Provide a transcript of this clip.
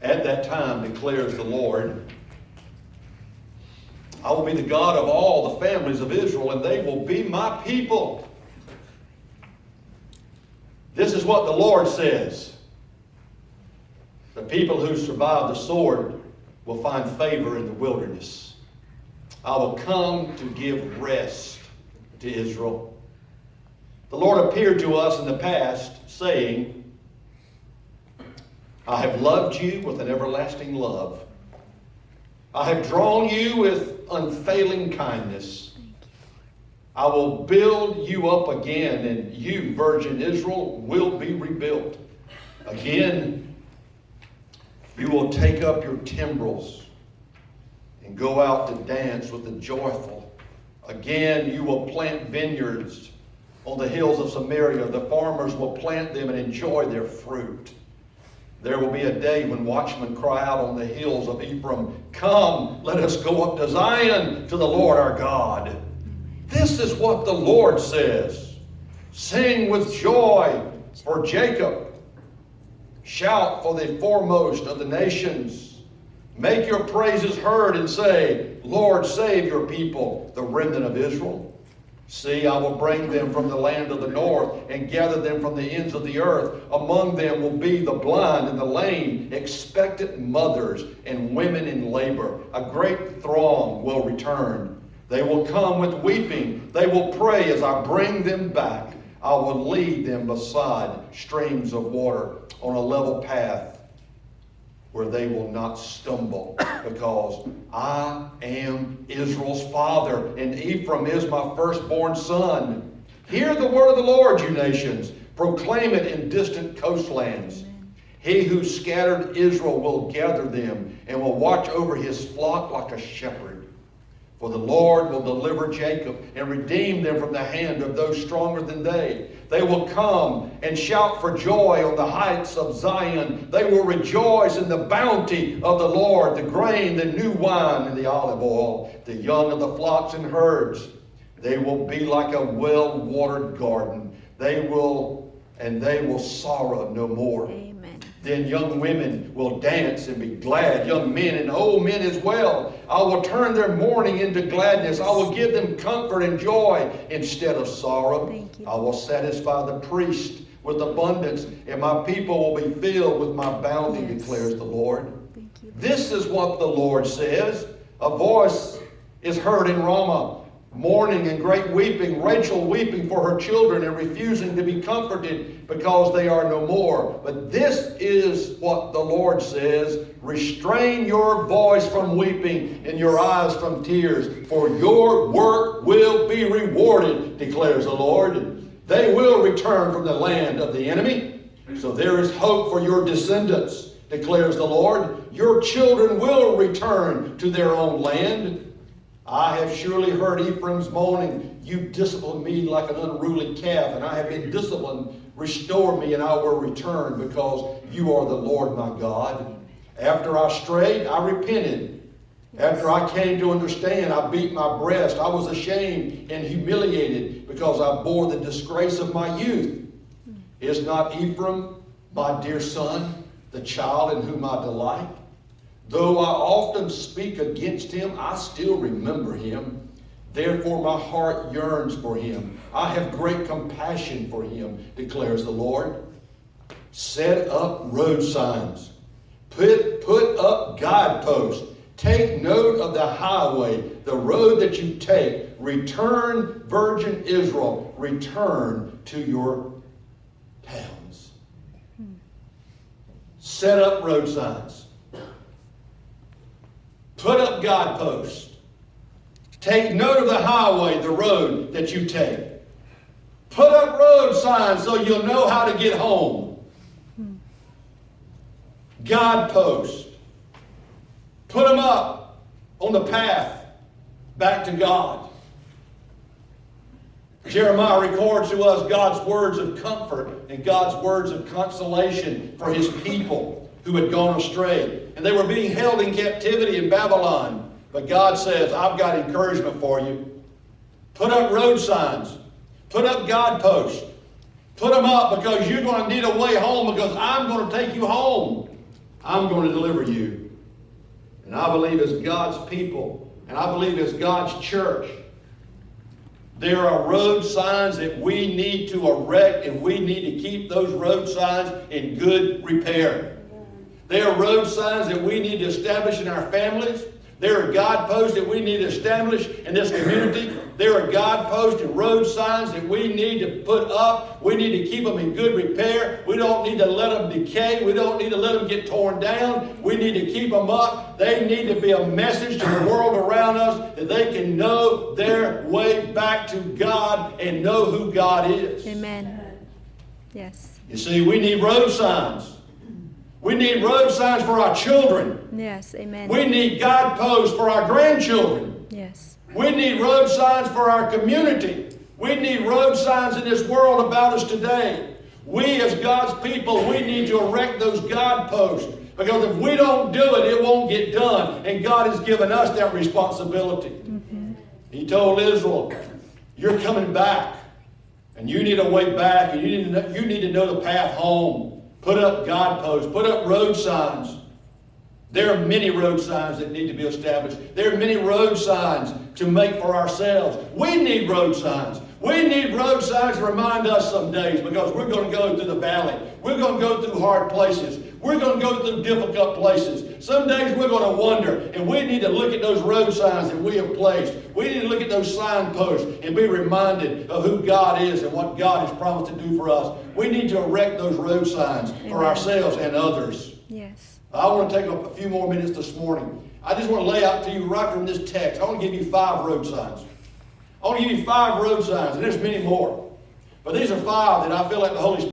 At that time, declares the Lord, I will be the God of all the families of Israel, and they will be my people. This is what the Lord says. The people who survive the sword will find favor in the wilderness. I will come to give rest to Israel. The Lord appeared to us in the past, saying, I have loved you with an everlasting love. I have drawn you with unfailing kindness. I will build you up again, and you, virgin Israel, will be rebuilt. Again, you will take up your timbrels and go out to dance with the joyful. Again, you will plant vineyards on the hills of Samaria. The farmers will plant them and enjoy their fruit. There will be a day when watchmen cry out on the hills of Ephraim, come, let us go up to Zion, to the Lord our God. This is what the Lord says. Sing with joy for Jacob. Shout for the foremost of the nations. Make your praises heard and say, Lord, save your people, the remnant of Israel. See, I will bring them from the land of the north and gather them from the ends of the earth. Among them will be the blind and the lame, expectant mothers and women in labor. A great throng will return. They will come with weeping. They will pray as I bring them back. I will lead them beside streams of water on a level path where they will not stumble, because I am Israel's father, and Ephraim is my firstborn son. Hear the word of the Lord, you nations. Proclaim it in distant coastlands. He who scattered Israel will gather them and will watch over his flock like a shepherd. For the Lord will deliver Jacob and redeem them from the hand of those stronger than they. They will come and shout for joy on the heights of Zion. They will rejoice in the bounty of the Lord, the grain, the new wine, and the olive oil, the young of the flocks and herds. They will be like a well-watered garden. They will sorrow no more. Amen. Then young women will dance and be glad, young men and old men as well. I will turn their mourning into gladness. I will give them comfort and joy instead of sorrow. I will satisfy the priest with abundance, and my people will be filled with my bounty, declares the Lord. This is what the Lord says. A voice is heard in Ramah, mourning and great weeping, Rachel weeping for her children and refusing to be comforted because they are no more. But this is what the Lord says, restrain your voice from weeping and your eyes from tears, for your work will be rewarded, declares the Lord. They will return from the land of the enemy. So there is hope for your descendants, declares the Lord. Your children will return to their own land. I have surely heard Ephraim's moaning. You disciplined me like an unruly calf, and I have been disciplined. Restore me, and I will return, because you are the Lord my God. After I strayed, I repented. After I came to understand, I beat my breast. I was ashamed and humiliated because I bore the disgrace of my youth. Is not Ephraim my dear son, the child in whom I delight? Though I often speak against him, I still remember him. Therefore my heart yearns for him. I have great compassion for him, declares the Lord. Set up road signs. Put up guideposts. Take note of the highway, the road that you take. Return, virgin Israel. Return to your towns. Set up road signs. Put up guideposts. Take note of the highway, the road that you take. Put up road signs so you'll know how to get home. Guideposts. Put them up on the path back to God. Jeremiah records to us God's words of comfort and God's words of consolation for his people who had gone astray. And they were being held in captivity in Babylon. But God says, I've got encouragement for you. Put up road signs. Put up guideposts. Put them up, because you're going to need a way home, because I'm going to take you home. I'm going to deliver you. And I believe as God's people, and I believe as God's church, there are road signs that we need to erect, and we need to keep those road signs in good repair. There are road signs that we need to establish in our families. There are guideposts that we need to establish in this community. There are guideposts and road signs that we need to put up. We need to keep them in good repair. We don't need to let them decay. We don't need to let them get torn down. We need to keep them up. They need to be a message to the world around us that they can know their way back to God and know who God is. Amen. Yes. You see, we need road signs. We need road signs for our children. Yes, amen. We need guideposts for our grandchildren. Yes. We need road signs for our community. We need road signs in this world about us today. We as God's people, we need to erect those guideposts. Because if we don't do it, it won't get done. And God has given us that responsibility. Mm-hmm. He told Israel, you're coming back. And you need a way back. And you need to know the path home. Put up guideposts. Put up road signs. There are many road signs that need to be established. There are many road signs to make for ourselves. We need road signs. We need road signs to remind us some days, because we're going to go through the valley. We're going to go through hard places. We're going to go through difficult places. Some days we're going to wonder, and we need to look at those road signs that we have placed. We need to look at those signposts and be reminded of who God is and what God has promised to do for us. We need to erect those road signs for ourselves and others. Yes. I want to take a few more minutes this morning. I just want to lay out to you right from this text. I want to give you 5 road signs. I want to give you 5 road signs, and there's many more. But these are 5 that I feel like the Holy Spirit